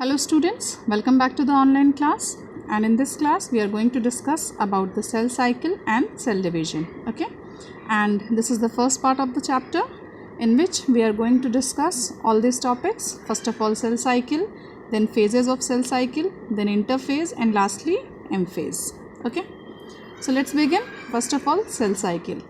Hello students, welcome back to the online class, and in this class we are going to discuss about the cell cycle and cell division. Okay, and this is the first part of the chapter in which we are going to discuss all these topics. First of all, cell cycle, then phases of cell cycle, then interphase, and lastly M phase. Okay, so let's begin. First of all, cell cycle.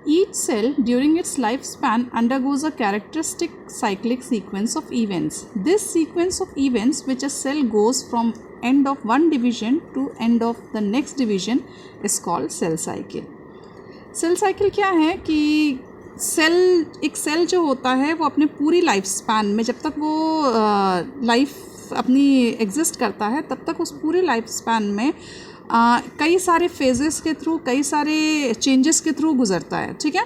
Each cell during its lifespan undergoes a characteristic cyclic sequence of events. This sequence of events which a cell goes from end of one division to end of the next division is called cell cycle. Cell cycle क्या है कि एक cell जो होता है वो अपने पूरी लाइफ स्पैन में, जब तक वो लाइफ अपनी एग्जिस्ट करता है तब तक उस पूरे लाइफ स्पैन में कई सारे फेजेस के थ्रू, कई सारे चेंजेस के थ्रू गुजरता है. ठीक है,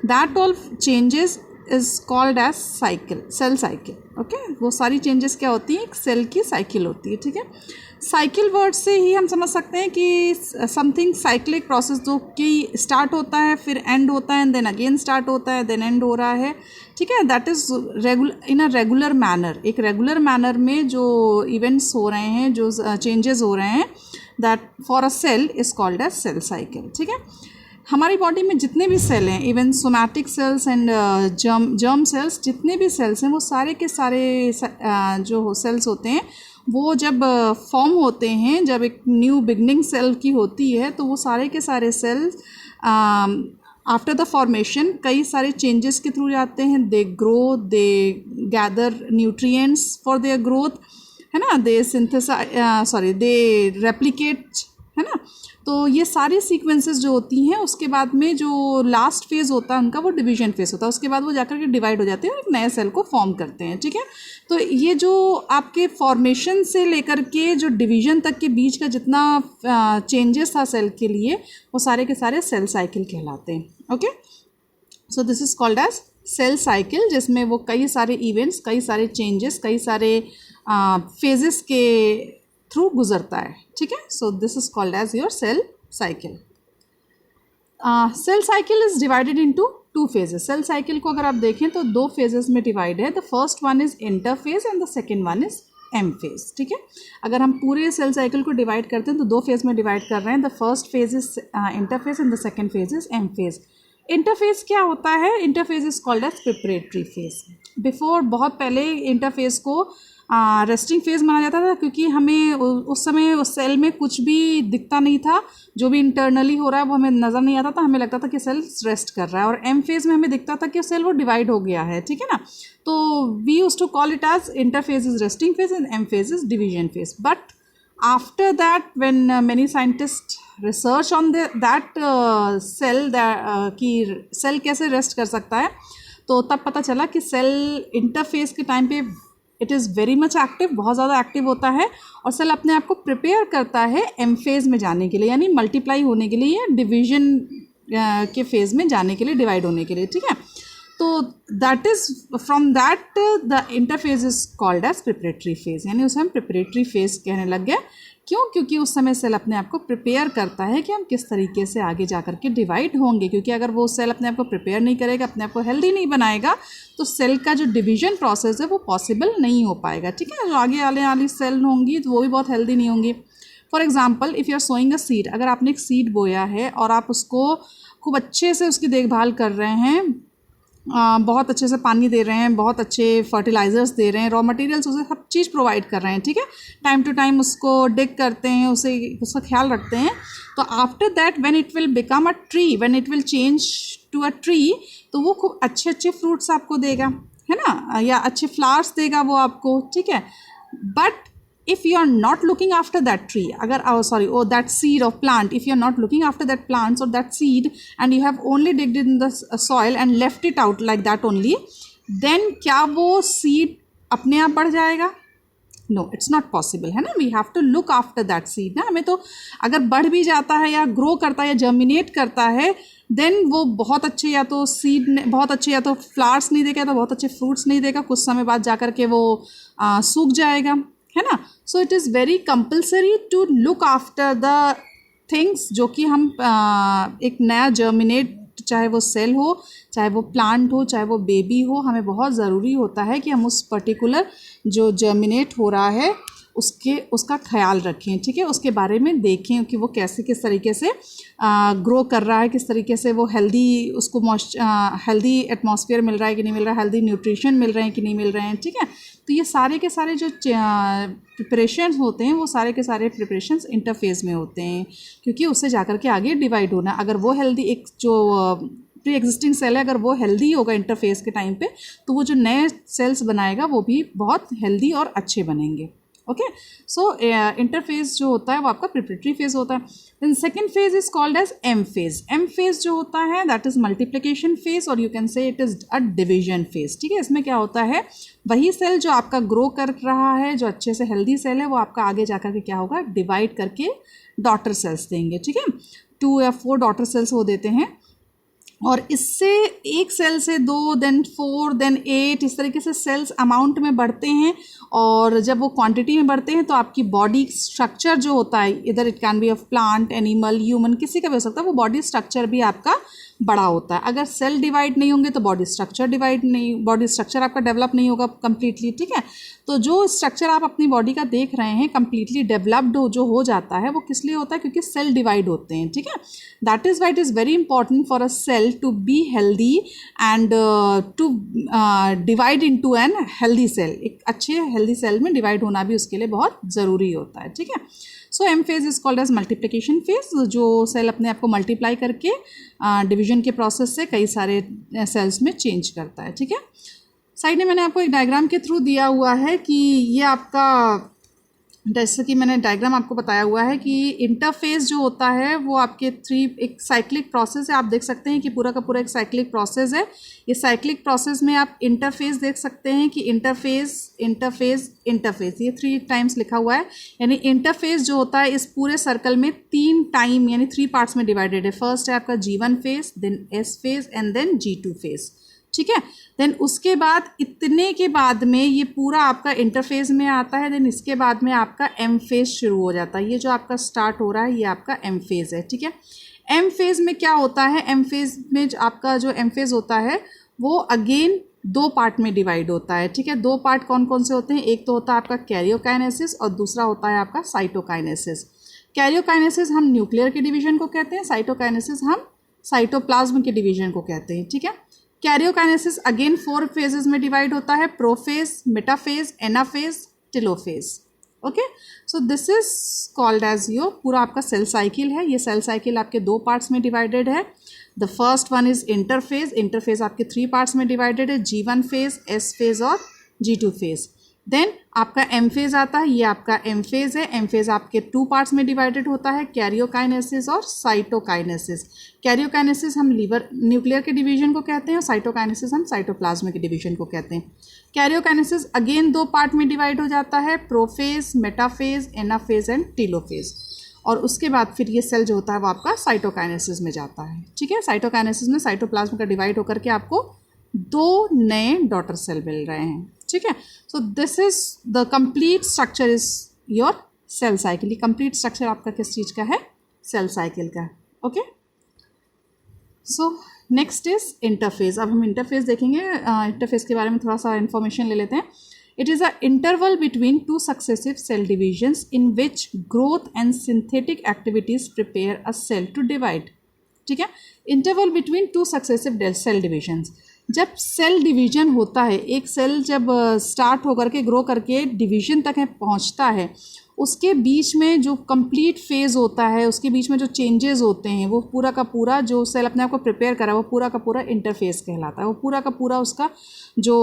that all changes is called as cycle, cell cycle. Okay, वो सारी चेंजेस क्या होती हैं, एक सेल की साइकिल होती है. ठीक है, साइकिल वर्ड से ही हम समझ सकते हैं कि समथिंग साइक्लिक प्रोसेस जो कि स्टार्ट होता है, फिर एंड होता है, एंड देन अगेन स्टार्ट होता है, देन एंड हो रहा है. ठीक है, that is in a regular manner. एक रेगुलर मैनर में जो इवेंट्स हो रहे हैं, जो चेंजेस हो रहे हैं, that for a cell is called as cell cycle. ठीक है, हमारी बॉडी में जितने भी सेल हैं, even somatic cells and germ cells, जितने भी सेल्स हैं वो सारे के सारे जो सेल्स होते हैं वो जब फॉर्म होते हैं, जब एक न्यू बिगनिंग सेल की होती है तो वो सारे के सारे सेल्स आफ्टर द फॉर्मेशन कई सारे चेंजेस के थ्रू जाते हैं. They grow, they gather nutrients for their growth, है ना, दे रेप्लिकेट, है ना. तो ये सारी सीक्वेंसेस जो होती हैं उसके बाद में जो लास्ट फेज़ होता है उनका वो डिवीजन फेज़ होता है. उसके बाद वो जाकर के डिवाइड हो जाते हैं और एक नए सेल को फॉर्म करते हैं. ठीक है, तो ये जो आपके फॉर्मेशन से लेकर के जो डिवीजन तक के बीच का जितना चेंजेस था सेल के लिए, वो सारे के सारे सेल साइकिल कहलाते हैं. Okay, so this is called as cell cycle, जिसमें वो कई सारे इवेंट्स, कई सारे चेंजेस, कई सारे फेजेस के थ्रू गुजरता है. ठीक है, so this is called as your cell cycle. Cell cycle is divided into two phases. Cell cycle को अगर आप देखें तो दो फेजेस में डिवाइड है. The first one is interphase and the second one is M phase. ठीक है, अगर हम पूरे सेल साइकिल को डिवाइड करते हैं तो दो फेज में डिवाइड कर रहे हैं. The first phase is interphase and the second phase is M phase. Interphase क्या होता है? Interphase is called as preparatory phase. Before, बहुत पहले इंटरफेज को रेस्टिंग फेज़ माना जाता था, क्योंकि हमें उस समय उस सेल में कुछ भी दिखता नहीं था. जो भी इंटरनली हो रहा है वो हमें नज़र नहीं आता था, हमें लगता था कि सेल रेस्ट कर रहा है. और एम फेज़ में हमें दिखता था कि सेल वो डिवाइड हो गया है. ठीक है ना, तो we use to call it as interphase is resting phase and M phase is division phase. But after that when many scientist research on that cell कि सेल कैसे रेस्ट कर सकता है, तो तब पता चला कि सेल इंटरफेज के टाइम पे it is very much active, बहुत ज़्यादा एक्टिव होता है, और सेल अपने आप को प्रिपेयर करता है एम फेज़ में जाने के लिए, यानी मल्टीप्लाई होने के लिए, या डिवीजन के फेज़ में जाने के लिए, डिवाइड होने के लिए. ठीक है, तो that is from that the interphase is called as preparatory phase, यानी उसे हम प्रिपरेटरी फेज़ कहने लग गए. क्यों? क्योंकि उस समय सेल अपने आप को प्रिपेयर करता है कि हम किस तरीके से आगे जा कर के डिवाइड होंगे. क्योंकि अगर वो सेल अपने आप को प्रिपेयर नहीं करेगा, अपने आप को हेल्दी नहीं बनाएगा, तो सेल का जो डिवीजन प्रोसेस है वो पॉसिबल नहीं हो पाएगा. ठीक है, जो आगे आने वाली सेल होंगी तो वो भी बहुत हेल्दी नहीं होंगी. For example, if you are sowing a seed, अगर आपने एक सीड बोया है और आप उसको खूब अच्छे से उसकी देखभाल कर रहे हैं, बहुत अच्छे से पानी दे रहे हैं, बहुत अच्छे फर्टिलाइज़र्स दे रहे हैं, रॉ मटेरियल्स उसे सब चीज़ प्रोवाइड कर रहे हैं. ठीक है, टाइम टू टाइम उसको डिग करते हैं, उसका ख्याल रखते हैं. तो after that when it will become a tree, when it will change to a tree, तो वो खूब अच्छे अच्छे फ्रूट्स आपको देगा, है ना, या अच्छे फ्लावर्स देगा वो आपको. ठीक है, but if you are not looking after that tree, or that seed of plant, if you are not looking after that plant or that seed, and you have only digged in the soil and left it out like that only, then क्या वो seed अपने आप बढ़ जाएगा? No, it's not possible, है ना. We have to look after that seed ना. हमें तो अगर बढ़ भी जाता है या ग्रो करता है या जर्मिनेट करता है, देन वो बहुत अच्छे, या तो सीड बहुत अच्छे, या तो फ्लावर्स नहीं देगा, या तो बहुत अच्छे फ्रूट्स नहीं देगा. कुछ समय बाद जा कर के वो सूख जाएगा, है ना. So it is very compulsory to look after the things, जो कि हम एक नया जर्मिनेट, चाहे वो सेल हो, चाहे वो प्लांट हो, चाहे वो बेबी हो, हमें बहुत ज़रूरी होता है कि हम उस पर्टिकुलर जो जर्मिनेट हो रहा है उसका ख्याल रखें, ठीक है, उसके बारे में देखें कि वो कैसे किस तरीके से ग्रो कर रहा है, किस तरीके से वो हेल्दी, उसको हेल्दी एटमॉस्फेयर मिल रहा है कि नहीं मिल रहा है, हेल्दी न्यूट्रिशन मिल रहे हैं कि नहीं मिल रहे हैं, ठीक है। तो ये सारे के सारे जो प्रिपरेशंस होते हैं वो सारे के सारे प्रिपरेशंस इंटरफेस में होते हैं, क्योंकि उससे जाकर के आगे डिवाइड होना। अगर वो हेल्दी एक जो प्री एग्जिस्टिंग सेल है, अगर वो हेल्दी होगा इंटरफेस के टाइम पे, तो वो जो नए सेल्स बनाएगा वो भी बहुत हेल्दी और अच्छे बनेंगे। ओके, सो इंटरफेस जो होता है वो आपका प्रिपरेटरी फेज होता है। Then second phase is called as M phase. M phase जो होता है दैट इज मल्टीप्लिकेशन फेज, और you can say it is a division phase, ठीक है। इसमें क्या होता है, वही सेल जो आपका ग्रो कर रहा है, जो अच्छे से हेल्दी सेल है, वो आपका आगे जाकर के क्या होगा, डिवाइड करके डॉटर सेल्स देंगे, ठीक है। 2 या 4 डॉटर सेल्स वो देते हैं, और इससे एक सेल से 2, देन 4, देन 8, इस तरीके से सेल्स अमाउंट में बढ़ते हैं। और जब वो क्वांटिटी में बढ़ते हैं तो आपकी बॉडी स्ट्रक्चर जो होता है, इधर it can be of plant, animal, human, किसी का भी हो सकता है, वो बॉडी स्ट्रक्चर भी आपका बड़ा होता है। अगर सेल डिवाइड नहीं होंगे तो बॉडी स्ट्रक्चर आपका डेवलप नहीं होगा कंप्लीटली, ठीक है। तो जो स्ट्रक्चर आप अपनी बॉडी का देख रहे हैं कंप्लीटली डेवलप्ड जो हो जाता है, वो किस लिए होता है, क्योंकि सेल डिवाइड होते हैं, ठीक है। That is why it is very important for a cell to be healthy and to divide into an healthy cell. एक अच्छे हेल्दी सेल में डिवाइड होना भी उसके लिए बहुत ज़रूरी होता है, ठीक है। So M phase is called as multiplication phase, जो सेल अपने आप को मल्टीप्लाई करके डिवीजन के प्रोसेस से कई सारे सेल्स में चेंज करता है, ठीक है। साइड में मैंने आपको एक डायग्राम के थ्रू दिया हुआ है कि ये आपका, जैसे कि मैंने डायग्राम आपको बताया हुआ है कि इंटरफेस जो होता है वो आपके एक साइक्लिक प्रोसेस है। आप देख सकते हैं कि पूरा का पूरा एक साइक्लिक प्रोसेस है। ये साइक्लिक प्रोसेस में आप इंटरफेस देख सकते हैं कि इंटरफेस ये 3 टाइम्स लिखा हुआ है, यानी इंटरफेस जो होता है इस पूरे सर्कल में 3 टाइम यानी 3 पार्ट्स में डिवाइडेड है। फर्स्ट है आपका G1 phase, then S phase and then G2 phase, ठीक है। देन उसके बाद इतने के बाद में ये पूरा आपका इंटरफेज में आता है। देन इसके बाद में आपका एम फेज शुरू हो जाता है। ये जो आपका स्टार्ट हो रहा है ये आपका एम फेज है, ठीक है। एम फेज में क्या होता है, एम फेज में आपका जो एम फेज होता है वो अगेन 2 पार्ट में डिवाइड होता है, ठीक है। 2 पार्ट कौन कौन से होते हैं, एक तो होता है आपका कैरियोकाइनेसिस और दूसरा होता है आपका साइटोकाइनेसिस। कैरियोकाइनेसिस हम न्यूक्लियर के डिवीजन को कहते हैं, साइटोकाइनेसिस हम साइटोप्लाज्म के डिवीजन को कहते हैं, ठीक है। कैरियोकाइनेसिस अगेन 4 फेजेस में डिवाइड होता है, prophase, metaphase, anaphase, telophase. Okay, so this is called as your पूरा आपका सेल साइकिल है। ये सेल साइकिल आपके 2 पार्ट्स में डिवाइडेड है। The first one is interphase आपके 3 पार्ट्स में डिवाइडेड है, G1 फेज, S फेज और G2 फेज। देन आपका एम फेज आता है, ये आपका एम फेज है। एम फेज आपके 2 पार्ट्स में डिवाइडेड होता है, कैरियोकाइनेसिस और साइटोकाइनेसिस। कैरियोकाइनेसिस हम न्यूक्लियर के डिवीजन को कहते हैं और साइटोकाइनेसिस हम साइटोप्लाज्म के डिवीजन को कहते हैं। कैरियोकाइनेसिस अगेन 2 पार्ट में डिवाइड हो जाता है, prophase, metaphase, anaphase and telophase. और उसके बाद फिर ये सेल जो होता है वो आपका साइटोकाइनेसिस में जाता है, ठीक है। साइटोकाइनेसिस में साइटोप्लाज्म का डिवाइड होकर के आपको 2 नए डॉटर सेल मिल रहे हैं, ठीक है। So this is the complete structure is your cell cycle. ये कंप्लीट स्ट्रक्चर आपका किस चीज़ का है, सेल साइकिल का, okay. So next is interphase. अब हम इंटरफेज देखेंगे। इंटरफेज के बारे में थोड़ा सा इन्फॉर्मेशन ले लेते हैं। It is a interval between 2 successive cell divisions in which growth and synthetic activities prepare a cell to divide, ठीक है। Interval between 2 successive cell divisions, जब सेल डिवीजन होता है, एक सेल जब स्टार्ट होकर के ग्रो करके डिवीजन तक पहुंचता है, उसके बीच में जो कंप्लीट फेज़ होता है, उसके बीच में जो चेंजेस होते हैं, वो पूरा का पूरा जो सेल अपने आप को प्रिपेयर करा वो पूरा का पूरा इंटरफेस कहलाता है। वो पूरा का पूरा उसका जो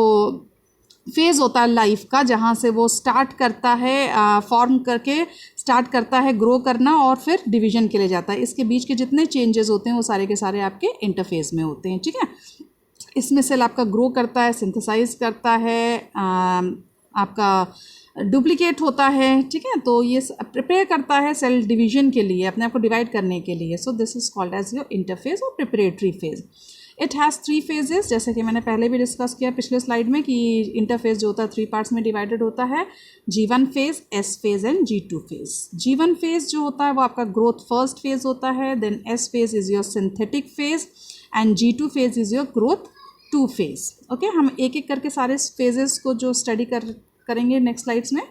फेज़ होता है लाइफ का, जहाँ से वो स्टार्ट करता है फॉर्म करके स्टार्ट करता है ग्रो करना और फिर डिवीजन के लिए जाता है, इसके बीच के जितने चेंजेस होते हैं वो सारे के सारे आपके इंटरफेस में होते हैं, ठीक है। इसमें सेल आपका ग्रो करता है, सिंथेसाइज करता है, आपका डुप्लीकेट होता है, ठीक है। तो ये प्रिपेयर करता है सेल डिवीजन के लिए, अपने आप को डिवाइड करने के लिए। So this is called as your interphase और preparatory phase. It has 3 phases, जैसे कि मैंने पहले भी डिस्कस किया पिछले स्लाइड में कि इंटरफेज जो होता है 3 पार्ट्स में डिवाइडेड होता है, G1 phase, S phase and G2 phase. G1 phase जो होता है वो आपका ग्रोथ फर्स्ट फेज होता है, then S phase is your synthetic phase and G2 phase is your growth 2 phase. Okay, हम एक एक करके सारे फेजेस को जो स्टडी करेंगे नेक्स्ट स्लाइड्स में।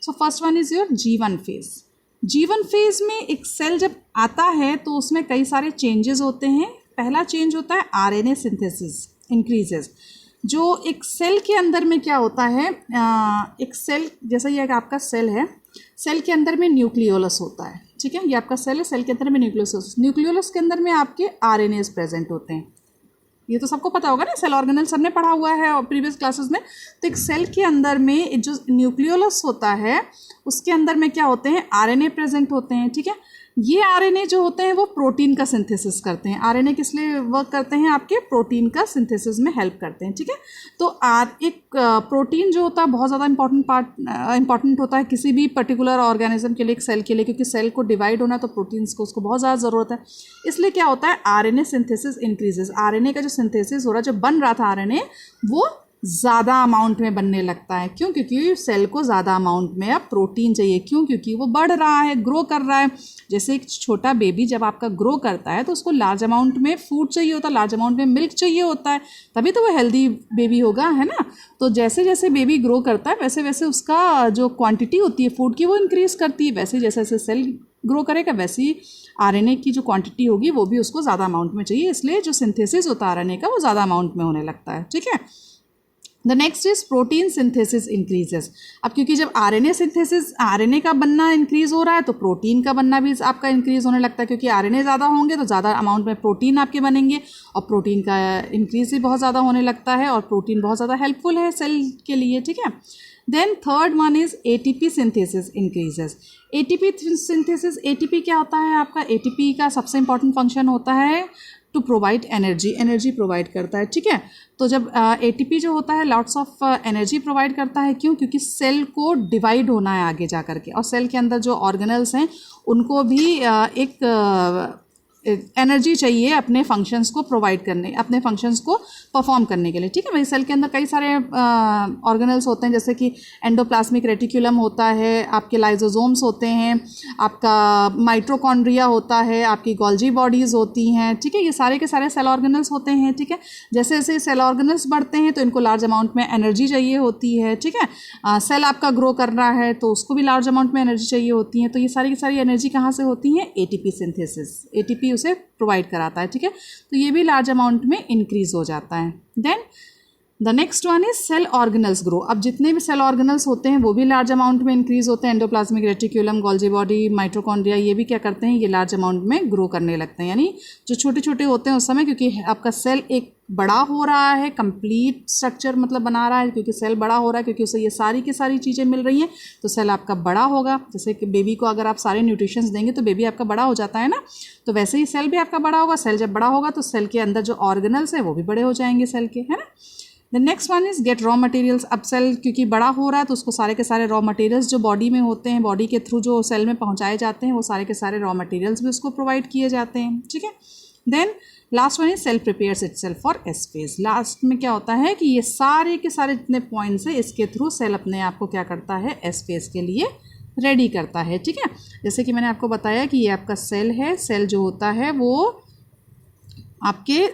So first one is your G1 phase. G1 phase में एक सेल जब आता है तो उसमें कई सारे चेंजेस होते हैं। पहला चेंज होता है RNA सिंथेसिस इंक्रीजेस। जो एक सेल के अंदर में क्या होता है, एक सेल जैसा ये आपका सेल है, सेल के अंदर में न्यूक्लियोलस होता है, ठीक है, ये आपका सेल है, सेल के अंदर में न्यूक्लियोलस के अंदर में आपके RNAs प्रेजेंट होते हैं। ये तो सबको पता होगा ना, सेल ऑर्गेनल सबने पढ़ा हुआ है और प्रीवियस क्लासेस में। तो एक सेल के अंदर में जो न्यूक्लियोलस होता है उसके अंदर में क्या होते हैं, RNA प्रेजेंट होते हैं, ठीक है। ये RNA जो होते हैं वो प्रोटीन का सिंथेसिस करते हैं। RNA किस लिए वर्क करते हैं, आपके प्रोटीन का सिंथेसिस में हेल्प करते हैं, ठीक है। तो एक प्रोटीन जो होता है बहुत ज़्यादा इंपॉर्टेंट होता है किसी भी पर्टिकुलर ऑर्गेनिज्म के लिए, एक सेल के लिए, क्योंकि सेल को डिवाइड होना तो प्रोटीन्स को उसको बहुत ज़्यादा ज़रूरत है। इसलिए क्या होता है, RNA सिंथेसिस इंक्रीजेस। RNA का जो सिंथेसिस हो रहा है, जो बन रहा था RNA, वो ज़्यादा अमाउंट में बनने लगता है। क्यों? क्योंकि सेल को ज़्यादा अमाउंट में अब प्रोटीन चाहिए। क्यों? क्योंकि वो बढ़ रहा है, ग्रो कर रहा है। जैसे एक छोटा बेबी जब आपका ग्रो करता है तो उसको लार्ज अमाउंट में फूड चाहिए होता है, लार्ज अमाउंट में मिल्क चाहिए होता है, तभी तो वो हेल्दी बेबी होगा, है ना। तो जैसे जैसे बेबी ग्रो करता है वैसे वैसे उसका जो क्वांटिटी होती है फूड की वो इंक्रीज़ करती है। वैसे जैसे जैसे सेल ग्रो करेगा वैसे ही RNA की जो क्वांटिटी होगी वो भी उसको ज़्यादा अमाउंट में चाहिए, इसलिए जो सिंथेसिस होता है RNA का वो ज़्यादा अमाउंट में होने लगता है, ठीक है। The next is protein synthesis increases. अब क्योंकि जब RNA का बनना इंक्रीज हो रहा है तो प्रोटीन का बनना भी आपका इंक्रीज होने लगता है, क्योंकि RNA ज़्यादा होंगे तो ज़्यादा अमाउंट में प्रोटीन आपके बनेंगे और प्रोटीन का इंक्रीज भी बहुत ज़्यादा होने लगता है और प्रोटीन बहुत ज़्यादा हेल्पफुल है सेल के लिए, ठीक है। Then third one is ATP synthesis increases. ATP synthesis, ATP क्या होता है आपका, ATP का सबसे इंपॉर्टेंट फंक्शन होता है टू प्रोवाइड एनर्जी प्रोवाइड करता है, ठीक है। तो जब ATP जो होता है लॉट्स ऑफ एनर्जी प्रोवाइड करता है। क्यों? क्योंकि सेल को डिवाइड होना है आगे जा करके, और सेल के अंदर जो ऑर्गेनल्स हैं उनको भी एक एनर्जी चाहिए अपने फंक्शंस को प्रोवाइड करने, अपने फंक्शंस को परफॉर्म करने के लिए, ठीक है। वही सेल के अंदर कई सारे ऑर्गेनल्स होते हैं, जैसे कि एंडोप्लाज्मिक रेटिकुलम होता है, आपके लाइजोसोम्स होते हैं, आपका माइटोकॉन्ड्रिया होता है, आपकी गोल्जी बॉडीज़ होती हैं, ठीक है। ये सारे के सारे सेल ऑर्गेनल्स होते हैं, ठीक है। जैसे जैसे सेल ऑर्गेनल्स बढ़ते हैं तो इनको लार्ज अमाउंट में एनर्जी चाहिए होती है, ठीक है। सेल आपका ग्रो कर रहा है तो उसको भी लार्ज अमाउंट में एनर्जी चाहिए होती है। तो ये सारी की सारी एनर्जी कहाँ से होती है, ATP सिंथेसिस, ATP उसे प्रोवाइड कराता है, ठीक है। तो ये भी लार्ज अमाउंट में इंक्रीज हो जाता है। Then the next one is cell organelles grow. अब जितने भी सेल ऑर्गेनल्स होते हैं वो भी लार्ज अमाउंट में इंक्रीज होते हैं। Endoplasmic reticulum, Golgi body, mitochondria, ये भी क्या करते हैं, ये लार्ज अमाउंट में ग्रो करने लगते हैं। यानी जो छोटे छोटे होते हैं उस समय, क्योंकि आपका सेल एक बड़ा हो रहा है, कंप्लीट स्ट्रक्चर मतलब बना रहा है, क्योंकि सेल बड़ा हो रहा है, क्योंकि उसे ये सारी की सारी चीज़ें मिल रही हैं, तो सेल आपका बड़ा होगा। जैसे कि बेबी को अगर आप सारे न्यूट्रिशंस देंगे तो बेबी आपका बड़ा हो जाता है ना, तो वैसे ही सेल भी आपका बड़ा होगा। सेल जब बड़ा होगा तो सेल के अंदर जो ऑर्गेनल्स है वो भी बड़े हो जाएंगे सेल के, है ना। The next one is get raw materials. अब सेल क्योंकि बड़ा हो रहा है तो उसको सारे के सारे रॉ मटेरियल्स जो बॉडी में होते हैं, बॉडी के थ्रू जो सेल में पहुंचाए जाते हैं, वो सारे के सारे रॉ मटेरियल्स भी उसको प्रोवाइड किए जाते हैं, ठीक है। Then last one is cell prepares itself for S phase. Last में क्या होता है कि ये सारे के सारे जितने पॉइंट्स हैं इसके थ्रू सेल अपने आप को क्या करता है, एस फेज के लिए रेडी करता है, ठीक है। जैसे कि मैंने आपको बताया कि ये आपका सेल है। सेल जो होता है वो आपके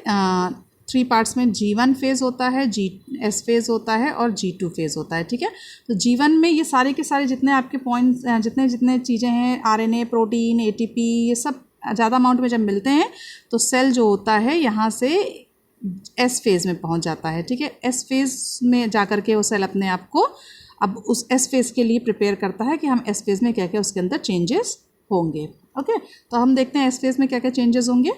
3 पार्ट्स में G1 फेज़ होता है, S फेज़ होता है और G2 फेज़ होता है, ठीक है। तो G1 में ये सारे के सारे जितने आपके पॉइंट्स, जितने जितने चीज़ें हैं, RNA, प्रोटीन, ATP, ये सब ज़्यादा अमाउंट में जब मिलते हैं तो सेल जो होता है यहाँ से S फेज़ में पहुँच जाता है, ठीक है। S फेज़ में जा कर के वो सेल अपने आप को अब उस S फेज़ के लिए प्रिपेयर करता है कि हम S फेज़ में क्या क्या उसके अंदर चेंजेस होंगे, ओके। तो हम देखते हैं S फेज़ में क्या क्या चेंजेस होंगे।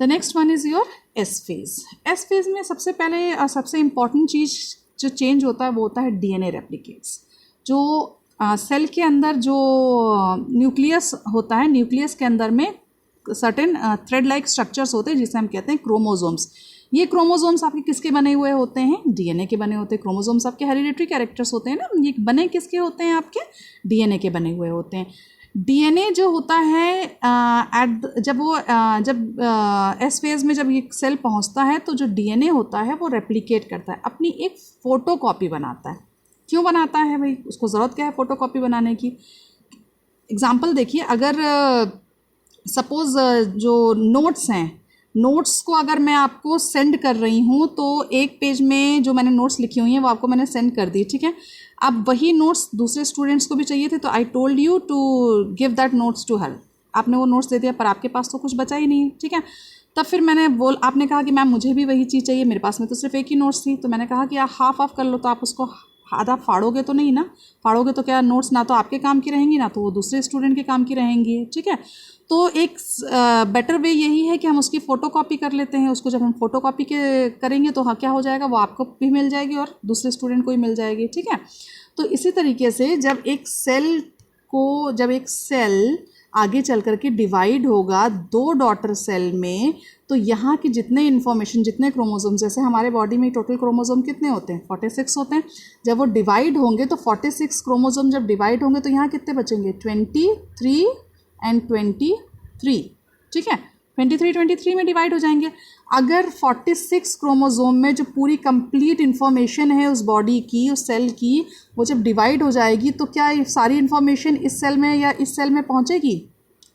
The next one is your S phase. S phase में सबसे पहले और सबसे इम्पॉर्टेंट चीज़ जो चेंज होता है वो होता है DNA रेप्लिकेट्स। जो सेल के अंदर जो न्यूक्लियस होता है, न्यूक्लियस के अंदर में सर्टेन थ्रेड लाइक स्ट्रक्चर्स होते हैं जिसे हम कहते हैं क्रोमोसोम्स। ये क्रोमोसोम्स आपके किसके बने हुए होते हैं, DNA के बने होते हैं। क्रोमोसोम्स आपके हेरिडिटरी कैरेक्टर्स होते हैं ना, ये बने किसके होते हैं, आपके DNA के बने हुए होते हैं। DNA जो होता है जब एस फेज़ में जब ये सेल पहुंचता है तो जो DNA होता है वो रेप्लिकेट करता है, अपनी एक फ़ोटोकॉपी बनाता है। क्यों बनाता है भाई, उसको ज़रूरत क्या है फ़ोटोकॉपी बनाने की। एग्जांपल देखिए, अगर सपोज़ जो नोट्स हैं, नोट्स को अगर मैं आपको सेंड कर रही हूँ तो एक पेज में जो मैंने नोट्स लिखी हुई हैं वो आपको मैंने सेंड कर दी, ठीक है। अब वही नोट्स दूसरे स्टूडेंट्स को भी चाहिए थे, तो I told you to give that notes to her. आपने वो नोट्स दे दिया पर आपके पास तो कुछ बचा ही नहीं, ठीक है। तब फिर मैंने आपने कहा कि मैम मुझे भी वही चीज़ चाहिए, मेरे पास में तो सिर्फ एक ही नोट्स थी। तो मैंने कहा कि आप हाफ ऑफ कर लो, तो आप उसको आधा फाड़ोगे तो नहीं ना, फाड़ोगे तो क्या नोट्स ना तो आपके काम की रहेंगी ना तो वो दूसरे स्टूडेंट के काम की रहेंगी, ठीक है। तो एक बेटर वे यही है कि हम उसकी फ़ोटोकॉपी कर लेते हैं। उसको जब हम फ़ोटोकॉपी करेंगे तो हाँ क्या हो जाएगा, वो आपको भी मिल जाएगी और दूसरे स्टूडेंट को ही मिल जाएगी, ठीक है। तो इसी तरीके से जब एक सेल आगे चल कर के डिवाइड होगा दो डॉटर सेल में, तो यहाँ की जितने इन्फॉर्मेशन, जितने क्रोमोसोम, जैसे हमारे बॉडी में टोटल क्रोमोसोम कितने होते हैं, 46 होते हैं। जब वो डिवाइड होंगे तो 46 क्रोमोसोम जब डिवाइड होंगे तो यहाँ कितने बचेंगे, 23 एंड 23, ठीक है। 23 में डिवाइड हो जाएंगे। अगर 46 क्रोमोसोम में जो पूरी कंप्लीट इन्फॉर्मेशन है उस बॉडी की, उस सेल की, वो जब डिवाइड हो जाएगी तो क्या ये सारी इन्फॉर्मेशन इस सेल में या इस सेल में पहुंचेगी,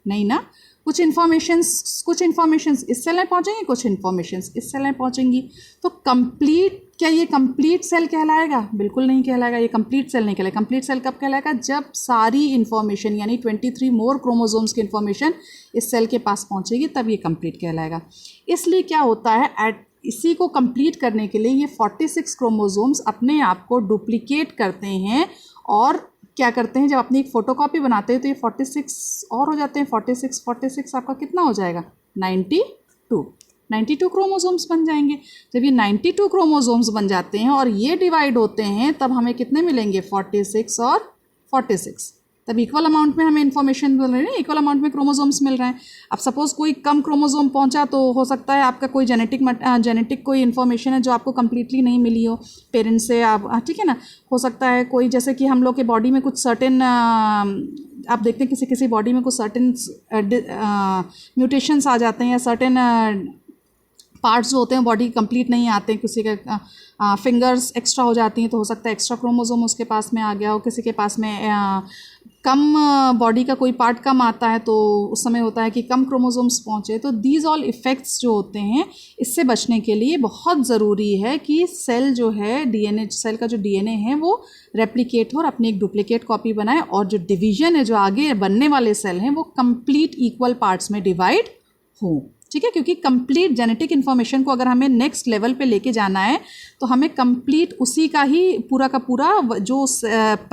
नहीं ना। कुछ इन्फॉर्मेशंस इस सेल में पहुंचेंगी, कुछ इन्फॉर्मेशंस इस सेल में पहुंचेंगी। तो क्या ये कंप्लीट सेल कहलाएगा, बिल्कुल नहीं कहलाएगा, ये कंप्लीट सेल नहीं कहलाएगा। कंप्लीट सेल कब कहलाएगा, जब सारी इन्फॉर्मेशन यानी 23 मोर क्रोमोसोम्स की इन्फॉर्मेशन इस सेल के पास पहुंचेगी, तब ये कंप्लीट कहलाएगा। इसलिए क्या होता है, इसी को कंप्लीट करने के लिए ये 46 क्रोमोसोम्स अपने आप को डुप्लीकेट करते हैं और क्या करते हैं, जब अपनी एक फ़ोटोकॉपी बनाते हैं तो ये 46 और हो जाते हैं। 46 आपका कितना हो जाएगा, 92 क्रोमोसोम्स बन जाएंगे। जब ये 92 क्रोमोसोम्स बन जाते हैं और ये डिवाइड होते हैं, तब हमें कितने मिलेंगे, 46 और 46। तब इक्वल अमाउंट में हमें इन्फॉर्मेशन मिल रही है, इक्वल अमाउंट में क्रोमोसोम्स मिल रहे हैं। अब सपोज़ कोई कम क्रोमोसोम पहुंचा तो हो सकता है आपका कोई जेनेटिक कोई इन्फॉर्मेशन है जो आपको कम्प्लीटली नहीं मिली हो पेरेंट्स से, आप ठीक है ना। हो सकता है कोई, जैसे कि हम लोग के बॉडी में कुछ सर्टेन आप देखते हैं किसी बॉडी में कुछ सर्टेन म्यूटेशंस आ जाते हैं या सर्टेन पार्ट्स जो होते हैं बॉडी कंप्लीट नहीं आते हैं। किसी के फिंगर्स एक्स्ट्रा हो जाती हैं तो हो सकता है एक्स्ट्रा क्रोमोसोम उसके पास में आ गया हो। किसी के पास में कम बॉडी का कोई पार्ट कम आता है तो उस समय होता है कि कम क्रोमोसोम्स पहुँचे। तो दीज ऑल इफ़ेक्ट्स जो होते हैं, इससे बचने के लिए बहुत ज़रूरी है कि सेल जो है डीएनए, सेल का जो डीएनए है वो रेप्लिकेट हो और अपनी एक डुप्लीकेट कॉपी बनाए, और जो डिवीज़न है, जो आगे बनने वाले सेल हैं, वो कंप्लीट इक्वल पार्ट्स में डिवाइड हों, ठीक है। क्योंकि कंप्लीट जेनेटिक इन्फॉर्मेशन को अगर हमें नेक्स्ट लेवल पे लेके जाना है तो हमें कंप्लीट उसी का ही पूरा का पूरा जो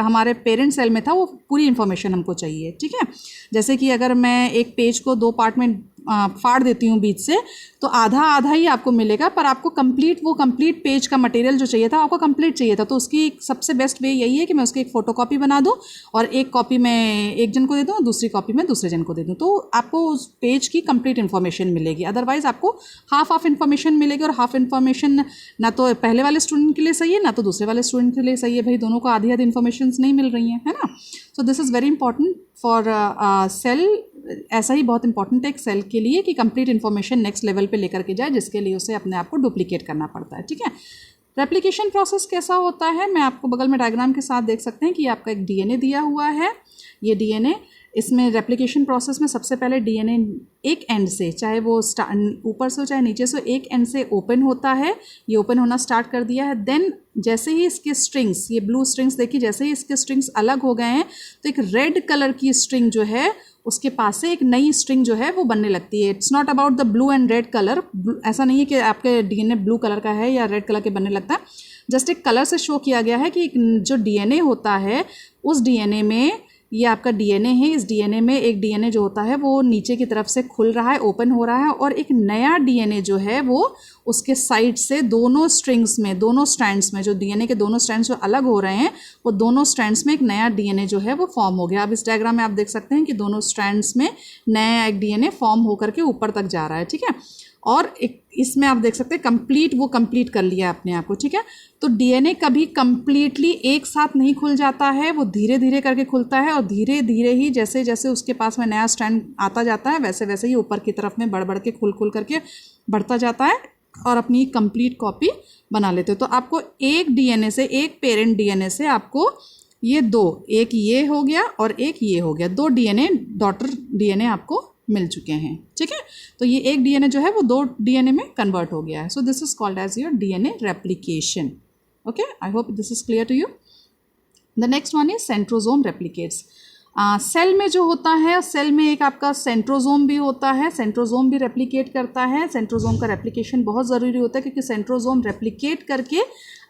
हमारे पेरेंट सेल में था वो पूरी इन्फॉर्मेशन हमको चाहिए, ठीक है। जैसे कि अगर मैं एक पेज को दो पार्ट में फाड़ देती हूँ बीच से, तो आधा ही आपको मिलेगा, पर आपको कंप्लीट पेज का मटेरियल जो चाहिए था आपको कंप्लीट चाहिए था। तो उसकी सबसे बेस्ट वे यही है कि मैं उसकी एक फ़ोटोकॉपी बना दूँ और एक कॉपी मैं एक जन को दे दूँ और दूसरी कॉपी मैं दूसरे जन को दे दूँ, तो आपको उस पेज की कंप्लीट इन्फॉर्मेशन मिलेगी। अदरवाइज़ आपको हाफ इन्फॉर्मेशन मिलेगी, और हाफ इन्फॉर्मेशन ना तो पहले वाले स्टूडेंट के लिए सही है ना तो दूसरे वाले स्टूडेंट के लिए सही है। भाई दोनों को आधी इन्फॉर्मेशन नहीं मिल रही हैं, है ना। सो this is very important for sale. ऐसा ही बहुत इंपॉर्टेंट है एक सेल के लिए कि कंप्लीट इन्फॉर्मेशन नेक्स्ट लेवल पे लेकर के जाए, जिसके लिए उसे अपने आप को डुप्लीकेट करना पड़ता है, ठीक है। रेप्लिकेशन प्रोसेस कैसा होता है, मैं आपको बगल में डायग्राम के साथ देख सकते हैं कि आपका एक डीएनए दिया हुआ है। ये डीएनए, इसमें रेप्लिकेशन प्रोसेस में सबसे पहले डीएनए एक एंड से, चाहे वो ऊपर से हो चाहे नीचे से, एक एंड से ओपन होता है। ये ओपन होना स्टार्ट कर दिया है। देन जैसे ही इसके स्ट्रिंग्स, ये ब्लू स्ट्रिंग्स देखिए, जैसे ही इसके स्ट्रिंग्स अलग हो गए हैं तो एक रेड कलर की स्ट्रिंग जो है उसके पास से एक नई स्ट्रिंग जो है वो बनने लगती है। It's not about the blue and red colour, ऐसा नहीं है कि आपके डीएनए ब्लू कलर का है या रेड कलर के बनने लगता है। जस्ट एक कलर से शो किया गया है कि जो डीएनए होता है उस डीएनए में, ये आपका डीएनए है, इस डीएनए में एक डीएनए जो होता है वो नीचे की तरफ से खुल रहा है, ओपन हो रहा है, और एक नया डीएनए जो है वो उसके साइड से दोनों स्ट्रिंग्स में, दोनों स्ट्रैंड्स में, जो डीएनए के दोनों स्ट्रैंड्स जो अलग हो रहे हैं वो दोनों स्ट्रैंड्स में एक नया डीएनए जो है वो फॉर्म हो गया। अब इस डायग्राम में आप देख सकते हैं कि दोनों स्ट्रैंड्स में नया एक डीएनए फॉर्म होकर के ऊपर तक जा रहा है, ठीक है। और एक इसमें आप देख सकते हैं कंप्लीट कर लिया अपने आप को, ठीक है। तो डीएनए कभी कंप्लीटली एक साथ नहीं खुल जाता है, वो धीरे धीरे करके खुलता है, और धीरे धीरे ही जैसे जैसे उसके पास में नया स्ट्रैंड आता जाता है वैसे वैसे ही ऊपर की तरफ में बढ़ के खुल करके बढ़ता जाता है और अपनी कंप्लीट कॉपी बना लेते हो। तो आपको एक डीएनए से, एक पेरेंट डीएनए से आपको ये दो, एक ये हो गया और एक ये हो गया, दो डीएनए डॉटर डीएनए आपको मिल चुके हैं, ठीक है। तो ये एक डीएनए जो है वो दो डीएनए में कन्वर्ट हो गया है। So this is called as your DNA replication. Okay, I hope this is clear to you. The next one is centrosome replicates. Cell में जो होता है, सेल में एक आपका सेंट्रोजोम भी होता है, सेंट्रोजोम भी रेप्लिकेट करता है। सेंट्रोजोम का रेप्लिकेशन बहुत ज़रूरी होता है क्योंकि सेंट्रोजोम रेप्लिकेट करके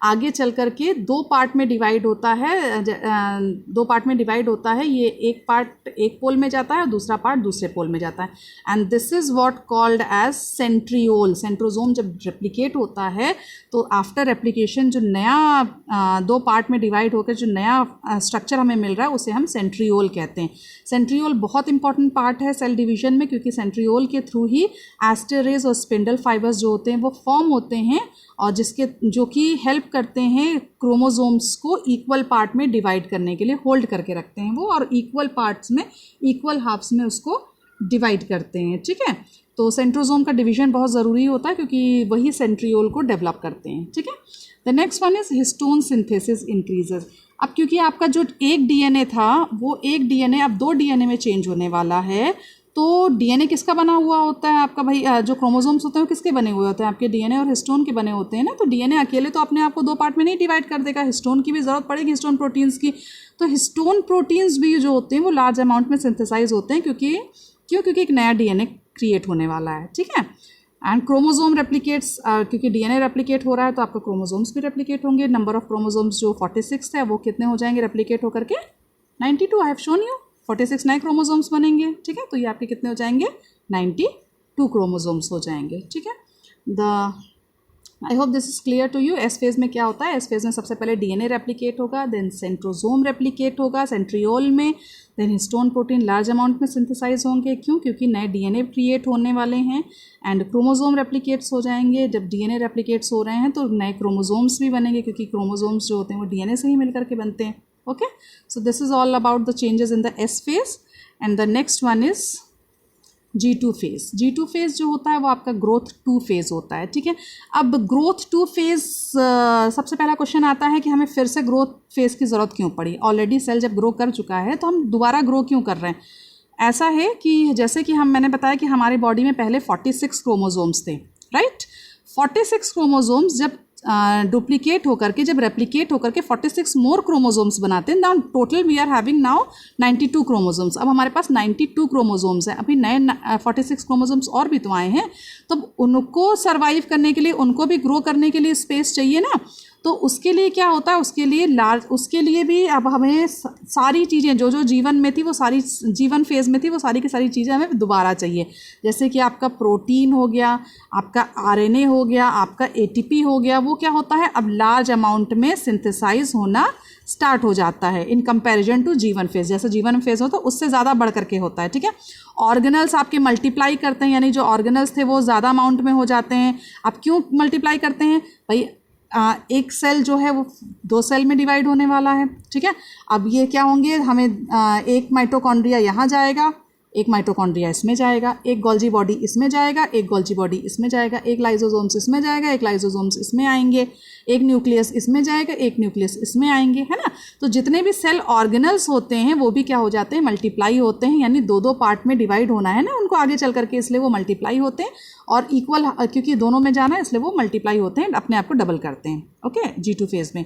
आगे चल करके दो पार्ट में डिवाइड होता है, दो पार्ट में डिवाइड होता है। ये एक पार्ट एक पोल में जाता है और दूसरा पार्ट दूसरे पोल में जाता है, and this is what called as centriole. Centrosome जब रेप्लिकेट होता है तो आफ्टर रेप्लिकेशन जो नया दो पार्ट में डिवाइड होकर जो नया स्ट्रक्चर हमें मिल रहा है उसे हम सेंट्रियोल कहते हैं। सेंट्रियोल बहुत इंपॉर्टेंट पार्ट है सेल डिवीजन में, क्योंकि सेंट्रियोल के थ्रू ही एस्टेरेज और स्पिंडल फाइबर्स जो होते हैं वो फॉर्म होते हैं, और जो कि हेल्प करते हैं क्रोमोसोम्स को इक्वल पार्ट में डिवाइड करने के लिए, होल्ड करके रखते हैं वो, और इक्वल पार्ट्स में, इक्वल हाफ्स में उसको डिवाइड करते हैं। ठीक है, तो सेंट्रोजोम का डिवीजन बहुत ज़रूरी होता है क्योंकि वही सेंट्रियोल को डेवलप करते हैं। ठीक है, the next one is histone synthesis increases. अब क्योंकि आपका जो एक डीएनए था वो एक डीएनए अब दो डीएनए में चेंज होने वाला है, तो डीएनए किसका बना हुआ होता है आपका भाई, जो क्रोमोसोम्स होते हैं वो किसके बने हुए होते हैं, आपके डीएनए और हिस्टोन के बने होते हैं ना। तो डीएनए अकेले तो अपने आप को दो पार्ट में नहीं डिवाइड कर देगा, हिस्टोन की भी ज़रूरत पड़ेगी, हिस्टोन प्रोटीन्स की। तो हिस्टोन प्रोटीन्स भी जो होते हैं वो लार्ज अमाउंट में सिंथेसाइज होते हैं क्योंकि एक नया डीएनए क्रिएट होने वाला है। ठीक है, एंड क्रोमोसोम रेप्लिकेट्स, क्योंकि डीएनए रेप्लिकेट हो रहा है तो आपका क्रोमोसोम्स भी रेप्लिकेट होंगे। नंबर ऑफ क्रोमोसोम्स जो 46 थे वो कितने हो जाएंगे रेप्लिकेट होकर के, 92। आई हैव शोन यू 46 नए क्रोमोसोम्स बनेंगे। ठीक है, तो ये आपके कितने हो जाएंगे, 92 क्रोमोसोम्स हो जाएंगे। ठीक है, I hope this is clear to you. S phase में क्या होता है, एस फेज में सबसे पहले डीएनए रेप्लिकेट होगा, देन सेंट्रोजोम रेप्लिकेट होगा सेंट्रियोल में, then histone protein large amount में सिंथेसाइज होंगे। क्यों? क्योंकि नए डीएनए क्रिएट होने वाले हैं, एंड क्रोमोसोम रेप्लिकेट्स हो जाएंगे। जब डीएनए रेप्लिकेट्स हो रहे हैं तो नए क्रोमोसोम्स भी बनेंगे, क्योंकि क्रोमोसोम्स जो होते हैं वो डीएनए से ही मिलकर के बनते हैं। Okay, so this is all about the changes in the S phase, and the next one is G2 phase. G2 phase जो होता है वो आपका ग्रोथ 2 फेज होता है। ठीक है, अब ग्रोथ 2 फेज सबसे पहला क्वेश्चन आता है कि हमें फिर से ग्रोथ फेज की ज़रूरत क्यों पड़ी। ऑलरेडी सेल जब ग्रो कर चुका है तो हम दोबारा ग्रो क्यों कर रहे हैं। ऐसा है कि जैसे कि मैंने बताया कि हमारी बॉडी में पहले 46 क्रोमोसोम्स थे, राइट। 46 क्रोमोसोम्स जब डुप्लीकेट होकर के, जब रेप्लिकेट होकर के 46 मोर क्रोमोसोम्स बनाते हैं, now total we are having now 92 chromosomes. अब हमारे पास 92 क्रोमोसोम्स हैं, अभी नए 46 क्रोमोसोम्स और भी तो आए हैं, तो उनको सर्वाइव करने के लिए, उनको भी ग्रो करने के लिए स्पेस चाहिए ना। तो उसके लिए क्या होता है, उसके लिए भी अब हमें सारी चीज़ें जो जो जीवन में थी, वो सारी जीवन फेज़ में थी, वो सारी की सारी चीज़ें हमें दोबारा चाहिए। जैसे कि आपका प्रोटीन हो गया, आपका आरएनए हो गया, आपका एटीपी हो गया, वो क्या होता है अब लार्ज अमाउंट में सिंथेसाइज होना स्टार्ट हो जाता है इन कंपैरिजन टू जीवन फेज़। जैसे जीवन फेज़ होता है उससे ज़्यादा बढ़ करके होता है। ठीक है, ऑर्गेनल्स आपके मल्टीप्लाई करते हैं, यानी जो ऑर्गेनल्स थे वो ज़्यादा अमाउंट में हो जाते हैं। अब क्यों मल्टीप्लाई करते हैं भाई, एक सेल जो है वो 2 सेल में डिवाइड होने वाला है। ठीक है, अब ये क्या होंगे, हमें एक माइटोकॉन्ड्रिया यहाँ जाएगा, एक माइटोकॉन्ड्रिया इसमें जाएगा, एक गोल्जी बॉडी इसमें जाएगा, एक गोल्जी बॉडी इसमें जाएगा, एक लाइसोसोम्स इसमें जाएगा, एक लाइसोसोम्स इसमें आएंगे, एक न्यूक्लियस इसमें जाएगा, एक न्यूक्लियस इसमें आएंगे, है ना। तो जितने भी सेल ऑर्गेनल्स होते हैं वो भी क्या हो जाते हैं, मल्टीप्लाई होते हैं, यानी 2-2 पार्ट में डिवाइड होना है ना उनको आगे चल करके, इसलिए वो मल्टीप्लाई होते हैं, और इक्वल क्योंकि दोनों में जाना है इसलिए वो मल्टीप्लाई होते हैं, अपने आप को डबल करते हैं। ओके, G2 फेज में।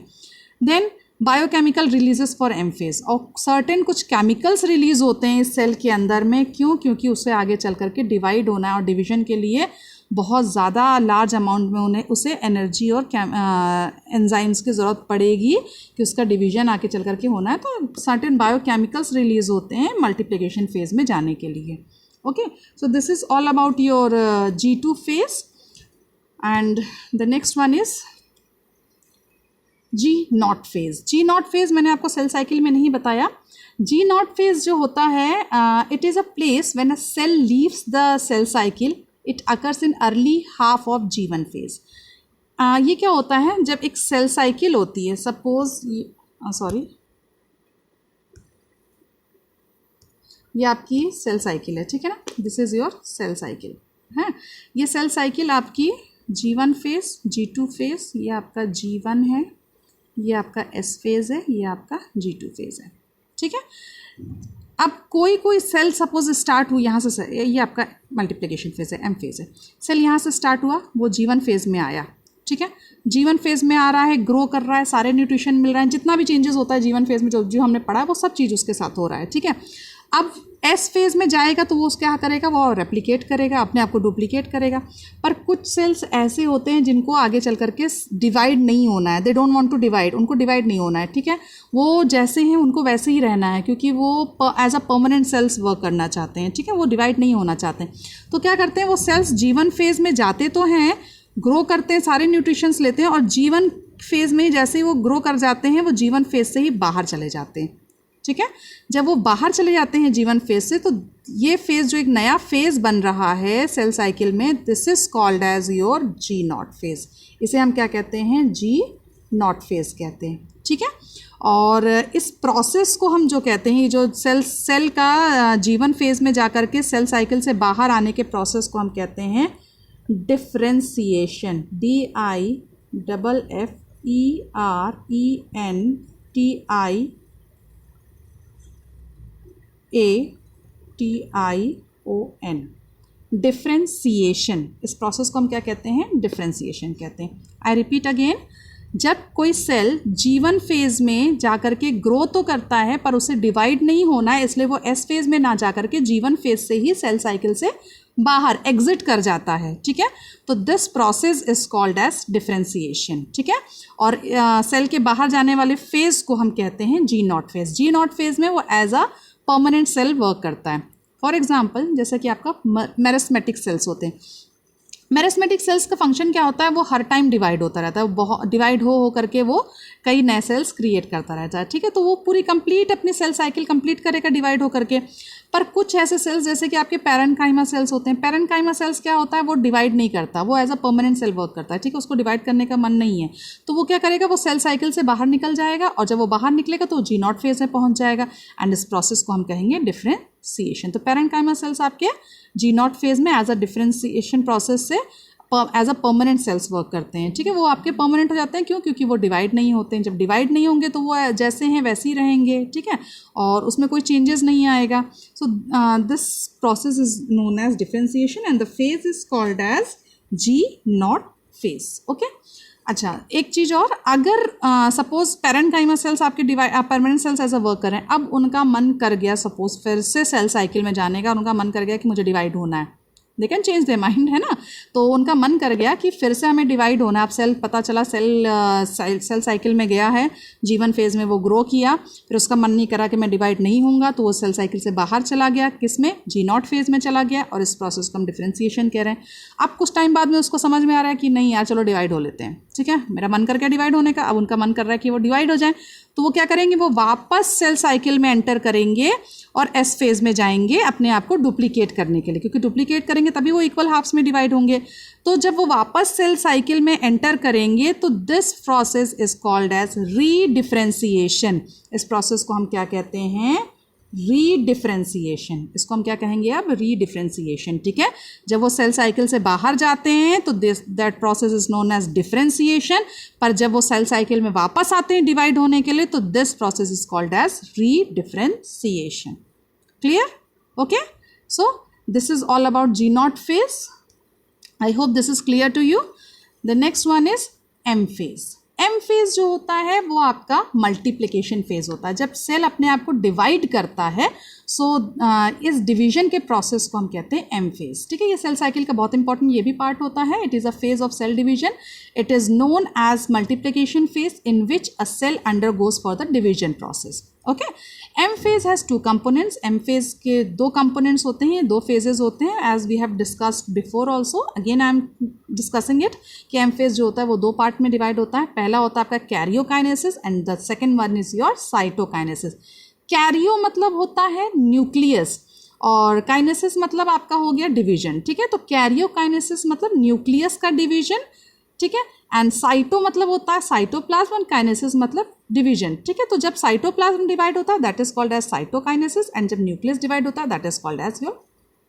Then biochemical releases for M phase, और सर्टेन कुछ केमिकल्स रिलीज होते हैं इस सेल के अंदर में। क्यों? क्योंकि उससे आगे चल करके डिवाइड होना है, और डिवीजन के लिए बहुत ज़्यादा लार्ज अमाउंट में उसे एनर्जी और एंजाइम्स की ज़रूरत पड़ेगी कि उसका डिवीजन आगे चल करके होना है। तो सर्टेन बायोकेमिकल्स रिलीज होते हैं मल्टीप्लिकेशन फेज में जाने के लिए। Okay, so this is all about your G2 phase, and the next one is G0 phase. G0 phase मैंने आपको सेल साइकिल में नहीं बताया। G0 फेज जो होता है, it is a place when a cell leaves the cell cycle, it occurs in early half of G1 phase. ये क्या होता है, जब एक सेल साइकिल होती है, सपोज ये आपकी सेल साइकिल है, ठीक है ना, this is your cell cycle है। ये सेल साइकिल आपकी G1 फेज, G2 फेज, ये आपका G1 है, ये आपका S फेज़ है, ये आपका G2 फेज़ है। ठीक है, अब कोई सेल सपोज स्टार्ट हुई यहाँ से, ये आपका मल्टीप्लिकेशन फेज़ है, M फेज़ है। सेल यहाँ से स्टार्ट हुआ, वो G1 फेज़ में आया, ठीक है, G1 फेज में आ रहा है, ग्रो कर रहा है, सारे न्यूट्रिशन मिल रहे हैं, जितना भी चेंजेस होता है G1 फेज में जो हमने पढ़ा है वो सब चीज़ उसके साथ हो रहा है। ठीक है, अब एस फेज में जाएगा तो वो क्या करेगा, वो रेप्लिकेट करेगा, अपने आप को डुप्लीकेट करेगा। पर कुछ सेल्स ऐसे होते हैं जिनको आगे चल करके डिवाइड नहीं होना है, they don't want to divide, उनको डिवाइड नहीं होना है। ठीक है, वो जैसे हैं उनको वैसे ही रहना है, क्योंकि वो as a permanent cells work करना चाहते हैं। ठीक है, वो डिवाइड नहीं होना चाहते हैं। तो क्या करते हैं, वो सेल्स G1 फेज में जाते तो हैं, ग्रो करते हैं, सारे न्यूट्रिशंस लेते हैं, और G1 फेज में जैसे ही वो ग्रो कर जाते हैं वो G1 फेज से ही बाहर चले जाते हैं। ठीक है, जब वो बाहर चले जाते हैं G1 फेज से, तो ये फेज जो एक नया फेज बन रहा है सेल साइकिल में, this is called as your G0 phase. इसे हम क्या कहते हैं, G0 फेज कहते हैं। ठीक है, और इस प्रोसेस को हम जो कहते हैं, जो सेल का G1 फेज में जाकर के सेल साइकिल से बाहर आने के प्रोसेस को हम कहते हैं डिफ्रेंसिएशन, DIFFERENTIATION, डिफ्रेंसिएशन। इस प्रोसेस को हम क्या कहते हैं, डिफ्रेंसिएशन कहते हैं। आई रिपीट अगेन, जब कोई सेल G1 फेज में जाकर के ग्रो तो करता है पर उसे डिवाइड नहीं होना है, इसलिए वो S फेज में ना जाकर के G1 फेज से ही सेल साइकिल से बाहर एग्जिट कर जाता है। ठीक है, तो this process is called as differentiation. ठीक है, और सेल के बाहर जाने वाले फेज को हम कहते हैं G0 फेज। G0 फेज में वो as a permanent cell work करता है। फॉर एग्जाम्पल, जैसे कि आपका मेरिस्मेटिक सेल्स होते हैं, मेरिस्मेटिक सेल्स का फंक्शन क्या होता है, वो हर टाइम डिवाइड होता रहता है, बहुत डिवाइड हो करके वो कई नए सेल्स क्रिएट करता रहता है। ठीक है, तो वो पूरी कंप्लीट अपनी सेल साइकिल कंप्लीट करेगा डिवाइड हो करके। पर कुछ ऐसे सेल्स जैसे कि आपके पैरेन्काइमा सेल्स होते हैं, पैरेन्काइमा सेल्स क्या होता है, वो डिवाइड नहीं करता, वो as a permanent cell work करता है। ठीक है, उसको डिवाइड करने का मन नहीं है, तो वो क्या करेगा, वो सेल साइकिल से बाहर निकल जाएगा, और जब वो बाहर निकलेगा तो G0 फेज में पहुंच जाएगा, एंड इस प्रोसेस को हम कहेंगे डिफ्रेंसिएशन। तो पैरेन्काइमा सेल्स आपके G0 फेज में एज अ डिफ्रेंसिएशन प्रोसेस से as a permanent cells work करते हैं। ठीक है, वो आपके परमानेंट हो जाते हैं, क्यों, क्योंकि वो डिवाइड नहीं होते हैं। जब डिवाइड नहीं होंगे तो वो जैसे हैं वैसे ही रहेंगे। ठीक है, और उसमें कोई चेंजेस नहीं आएगा। So this process is known as differentiation and the phase is called as G0 phase. Okay, अच्छा, एक चीज़ और, अगर सपोज पैरेन्काइमा सेल्स आपके परमानेंट सेल्स ऐसा वर्क कर रहे हैं, अब उनका मन कर गया सपोज फिर से सेल साइकिल में जाने का, और उनका मन कर गया कि मुझे डिवाइड होना है, they can change their mind, है ना। तो उनका मन कर गया कि फिर से हमें डिवाइड होना है। अब सेल पता चला सेल साइकिल में गया है, G1 फेज में वो ग्रो किया, फिर उसका मन नहीं करा कि मैं डिवाइड नहीं होऊंगा, तो वो सेल साइकिल से बाहर चला गया, किस में, G0 फेज में चला गया, और इस प्रोसेस को हम डिफ्रेंसिएशन कह रहे हैं। अब कुछ टाइम बाद में उसको समझ में आ रहा है कि नहीं यार, चलो डिवाइड हो लेते हैं। ठीक है, मेरा मन कर गया डिवाइड होने का, अब उनका मन कर रहा है कि वो डिवाइड हो जाए, तो वो क्या करेंगे, वो वापस सेल साइकिल में एंटर करेंगे और S फेज में जाएंगे अपने आप को डुप्लीकेट करने के लिए, क्योंकि डुप्लीकेट करेंगे तभी वो इक्वल हाफ्स में डिवाइड होंगे। तो जब वो वापस सेल साइकिल में एंटर करेंगे तो this process is called as redifferentiation. इस प्रोसेस को हम क्या कहते हैं, रीडिफ्रेंसिएशन। इसको हम क्या कहेंगे अब, रीडिफ्रेंसिएशन। ठीक है, जब वो सेल साइकिल से बाहर जाते हैं तो that process is known as differentiation, पर जब वो सेल साइकिल में वापस आते हैं डिवाइड होने के लिए तो this process is called as redifferentiation. Clear? Okay, so this is all about G0 phase. I hope this is clear to you. The next one is M phase. M phase जो होता है वो आपका multiplication phase होता है। जब cell अपने आप को डिवाइड करता है, इस डिवीजन के प्रोसेस को हम कहते हैं M phase। ठीक है, ये सेल साइकिल का बहुत इंपॉर्टेंट ये भी पार्ट होता है। It is a phase of cell division. It is known as multiplication phase in which a cell undergoes for the division process. Okay, M phase has two components. M phase के दो components होते हैं, दो phases होते हैं, as we have discussed before also. Again I am discussing it कि M phase जो होता है वो दो पार्ट में डिवाइड होता है। पहला होता है आपका karyokinesis and the second one is your cytokinesis. Cairo मतलब होता है न्यूक्लियस, और काइनेसिस मतलब आपका हो गया डिवीजन। ठीक है, तो कैरियोकाइनेसिस मतलब न्यूक्लियस का डिवीजन। ठीक है, एंड साइटो मतलब होता है साइटोप्लाज्म, एंड काइनेसिस मतलब डिवीजन। ठीक है, तो जब साइटोप्लाज्म डिवाइड होता है that is called as cytokinesis, and जब न्यूक्लियस डिवाइड होता है that is called as your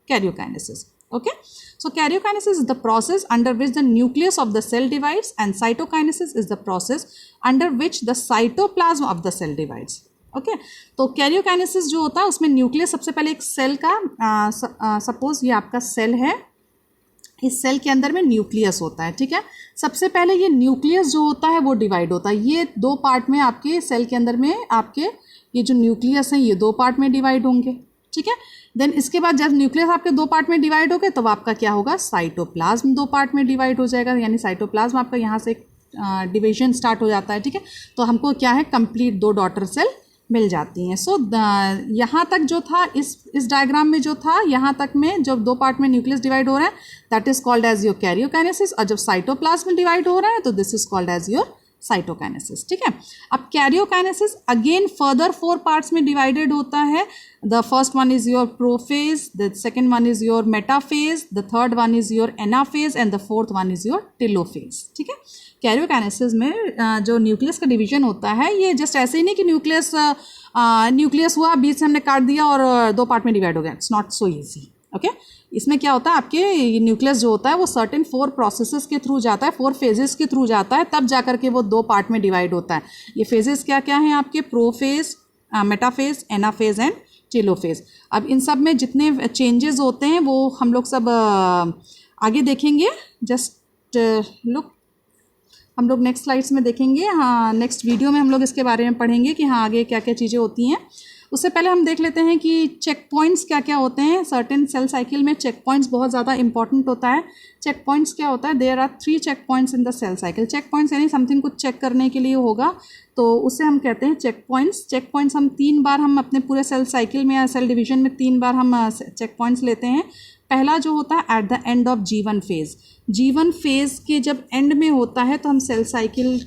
karyokinesis. Okay, so karyokinesis is the process under which the nucleus of the cell divides, and cytokinesis is the process under which the cytoplasm of the cell divides. Okay, तो karyokinesis जो होता है उसमें nucleus सबसे पहले एक cell का suppose ये आपका सेल है, इस सेल के अंदर में न्यूक्लियस होता है, ठीक है। सबसे पहले ये न्यूक्लियस जो होता है वो डिवाइड होता है, ये 2 पार्ट में आपके सेल के अंदर में आपके ये जो न्यूक्लियस हैं ये 2 पार्ट में डिवाइड होंगे, ठीक है। देन इसके बाद जब न्यूक्लियस आपके 2 पार्ट में डिवाइड हो गए तो आपका क्या होगा, साइटोप्लाज्म 2 पार्ट में डिवाइड हो जाएगा, यानी साइटोप्लाज्म आपका यहाँ से डिवीजन स्टार्ट हो जाता है, ठीक है। तो हमको क्या है, कंप्लीट 2 डॉटर सेल मिल जाती हैं। सो यहाँ तक जो था इस डायग्राम में जो था यहाँ तक में जब 2 पार्ट में न्यूक्लियस डिवाइड हो रहा है that is called as your karyokinesis, और जब साइटोप्लाज्म डिवाइड हो रहा है तो this is called as your cytokinesis, ठीक है। अब कैरियोकाइनेसिस अगेन फर्दर 4 पार्ट्स में डिवाइडेड होता है। The first one is your prophase, the second one is your metaphase, the third one is your anaphase and the fourth one is your telophase, ठीक है। Karyokinesis में जो nucleus का division होता है ये जस्ट ऐसे ही नहीं कि न्यूक्लियस हुआ, बीच से हमने काट दिया और 2 पार्ट में डिवाइड हो गया, it's not so easy, okay. इसमें क्या होता है, आपके न्यूक्लियस जो होता है वो सर्टेन 4 प्रोसेसेस के थ्रू जाता है, 4 फेजेस के थ्रू जाता है, तब जाकर के वो 2 पार्ट में डिवाइड होता है। ये फेजेस क्या क्या हैं आपके, prophase, metaphase, anaphase and telophase. अब इन सब में जितने चेंजेस होते हैं वो हम लोग सब आगे देखेंगे, जस्ट लुक, हम लोग नेक्स्ट स्लाइड्स में देखेंगे, हाँ नेक्स्ट वीडियो में हम लोग इसके बारे में पढ़ेंगे कि हाँ आगे क्या क्या चीज़ें होती हैं। उससे पहले हम देख लेते हैं कि चेक पॉइंट्स क्या क्या होते हैं। सर्टेन सेल साइकिल में चेक पॉइंट्स बहुत ज़्यादा इंपॉर्टेंट होता है। चेक पॉइंट्स क्या होता है, there are 3 check points in the cell cycle. Check points यानी समथिंग कुछ चेक करने के लिए होगा तो उससे हम कहते हैं चेक पॉइंट्स। चेक पॉइंट्स हम 3 बार हम अपने पूरे सेल साइकिल में या सेल डिवीजन में 3 बार हम चेक पॉइंट्स लेते हैं। पहला जो होता है eight the end of G1 phase, G1 phase के जब एंड में होता है तो हम सेल साइकिल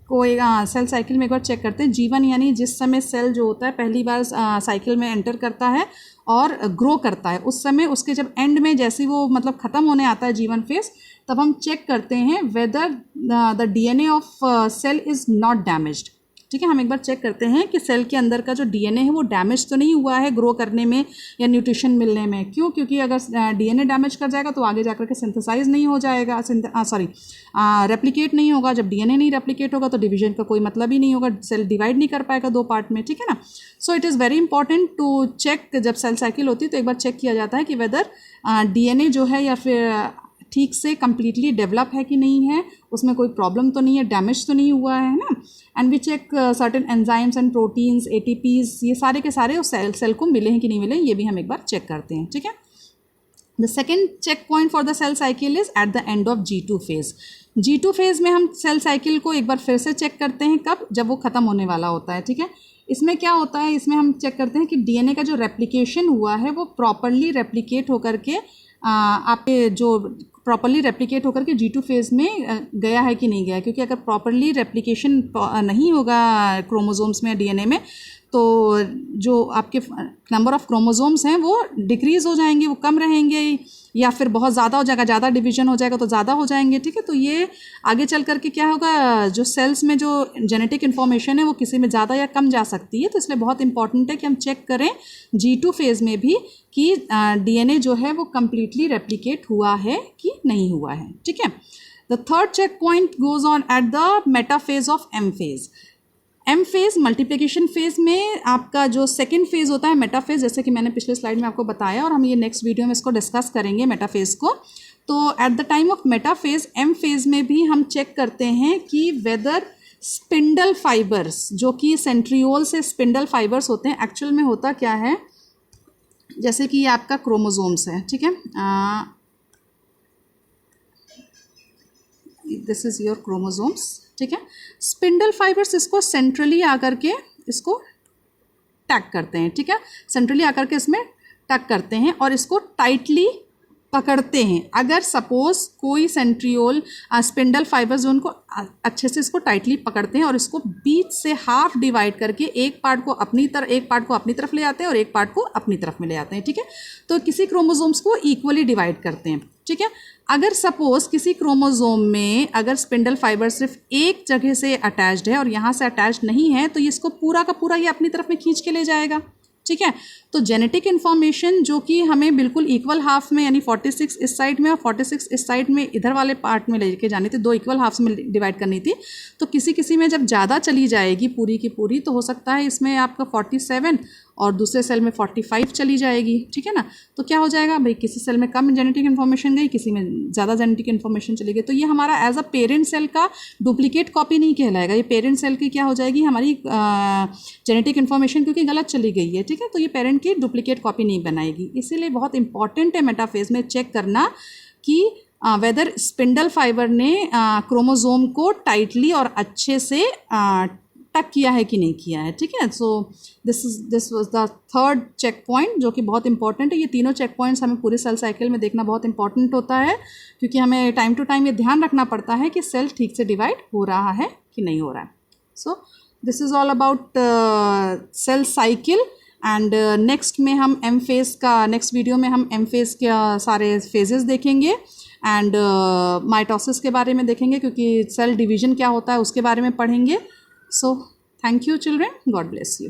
को सेल साइकिल में एक बार चेक करते हैं। G1 यानी जिस समय सेल जो होता है पहली बार साइकिल में एंटर करता है और ग्रो करता है, उस समय उसके जब एंड में जैसे वो मतलब ख़त्म होने आता है G1 फेज़, तब हम चेक करते हैं whether the DNA of cell is not damaged, ठीक है। हम एक बार चेक करते हैं कि सेल के अंदर का जो DNA है वो डैमेज तो नहीं हुआ है ग्रो करने में या न्यूट्रिशन मिलने में। क्यों? क्योंकि अगर DNA डैमेज कर जाएगा तो आगे जाकर के सिंथेसाइज नहीं हो जाएगा, रेप्लिकेट नहीं होगा। जब DNA नहीं रेप्लिकेट होगा तो डिवीजन का कोई मतलब ही नहीं होगा, सेल डिवाइड नहीं कर पाएगा 2 पार्ट में, ठीक है ना। So it is very important to check, जब सेल साइकिल होती है तो एक बार चेक किया जाता है कि वेदर DNA जो है या फिर ठीक से कम्प्लीटली डेवलप है कि नहीं है, उसमें कोई प्रॉब्लम तो नहीं है, डैमेज तो नहीं हुआ है ना। And we check certain enzymes and proteins, ATPs, ये सारे के सारे उस सेल को मिले हैं कि नहीं मिले, ये भी हम एक बार चेक करते हैं, ठीक है। The second check point for the cell cycle is at the end of G2 phase. G2 phase में हम सेल साइकिल को एक बार फिर से चेक करते हैं, कब? जब वो ख़त्म होने वाला होता है, ठीक है। इसमें क्या होता है, इसमें हम चेक करते हैं कि DNA का जो रेप्लिकेशन हुआ है वो प्रॉपरली रेप्लिकेट होकर के आपके जो प्रॉपरली रेप्लिकेट होकर के G2 फेज़ में गया है कि नहीं गया। क्योंकि अगर प्रॉपरली रेप्लिकेशन नहीं होगा क्रोमोसोम्स में, DNA में, तो जो आपके नंबर ऑफ क्रोमोसोम्स हैं वो डिक्रीज़ हो जाएंगे, वो कम रहेंगे, या फिर बहुत ज़्यादा हो जाएगा, ज़्यादा डिवीजन हो जाएगा तो ज़्यादा हो जाएंगे, ठीक है। तो ये आगे चल करके क्या होगा, जो सेल्स में जो जेनेटिक इन्फॉर्मेशन है वो किसी में ज़्यादा या कम जा सकती है। तो इसलिए बहुत इंपॉर्टेंट है कि हम चेक करें G2 फेज़ में भी कि DNA जो है वो कम्प्लीटली रेप्लिकेट हुआ है कि नहीं हुआ है, ठीक है। The third check point goes on at the metaphase of M phase. M phase multiplication phase में आपका जो सेकेंड फेज़ होता है मेटाफेज़, जैसे कि मैंने पिछले स्लाइड में आपको बताया और हम ये नेक्स्ट वीडियो में इसको डिस्कस करेंगे मेटाफेज़ को। तो at the time of metaphase M phase में भी हम चेक करते हैं कि वेदर स्पिंडल फाइबर्स, जो कि सेंट्रियोल से स्पिंडल फाइबर्स होते हैं, एक्चुअल में होता क्या है, जैसे कि ये आपका क्रोमोसोम्स है, ठीक है, दिस इज़ योर क्रोमोसोम्स, ठीक है। स्पिंडल फाइबर्स इसको सेंट्रली आकर के इसको टैग करते हैं, ठीक है, सेंट्रली आकर के इसमें टैग करते हैं और इसको टाइटली पकड़ते हैं। अगर सपोज कोई सेंट्रियोल स्पिंडल फाइबर्स जो उनको अच्छे से इसको टाइटली पकड़ते हैं और इसको बीच से हाफ डिवाइड करके एक पार्ट को अपनी तरफ ले आते हैं और एक पार्ट को अपनी तरफ में ले आते हैं, ठीक है। तो किसी क्रोमोसोम्स को इक्वली डिवाइड करते हैं, ठीक है। अगर सपोज किसी क्रोमोसोम में अगर स्पिंडल फाइबर सिर्फ एक जगह से अटैच्ड है और यहाँ से अटैच्ड नहीं है तो ये इसको पूरा का पूरा ये अपनी तरफ में खींच के ले जाएगा, ठीक है। तो जेनेटिक इन्फॉर्मेशन जो कि हमें बिल्कुल इक्वल हाफ में, यानी 46 इस साइड में और 46 इस साइड में इधर वाले पार्ट में लेके जानी थी, 2 इक्वल हाफ्स में डिवाइड करनी थी। तो किसी किसी में जब ज़्यादा चली जाएगी पूरी की पूरी तो हो सकता है इसमें आपका 47 और दूसरे सेल में 45 चली जाएगी, ठीक है ना। तो क्या हो जाएगा भाई, किसी सेल में कम जेनेटिक इन्फॉर्मेशन गई, किसी में ज़्यादा जेनेटिक इन्फॉर्मेशन चली गई। तो ये हमारा एज अ पेरेंट सेल का डुप्लीकेट कॉपी नहीं कहलाएगा, ये पेरेंट सेल की क्या हो जाएगी, हमारी जेनेटिक इन्फॉर्मेशन क्योंकि गलत चली गई है, ठीक है। तो ये पेरेंट की डुप्लीकेट कॉपी नहीं बनाएगी। इसीलिए बहुत इंपॉर्टेंट है मेटाफेज में चेक करना कि वेदर स्पिंडल फाइबर ने क्रोमोसोम को टाइटली और अच्छे से टक किया है कि नहीं किया है, ठीक है। So this was the third check point जो कि बहुत इंपॉर्टेंट है। ये तीनों चेक पॉइंट्स हमें पूरे सेल साइकिल में देखना बहुत इंपॉर्टेंट होता है, क्योंकि हमें टाइम टू टाइम ये ध्यान रखना पड़ता है कि सेल ठीक से डिवाइड हो रहा है कि नहीं हो रहा है। So this is all about cell cycle. And next में हम एम फेज़ का, नेक्स्ट वीडियो में हम एम फेज़ के सारे फेजेस देखेंगे एंड माइटोसिस के बारे में देखेंगे, क्योंकि सेल डिवीजन क्या होता है उसके बारे में पढ़ेंगे। So thank you children, God bless you.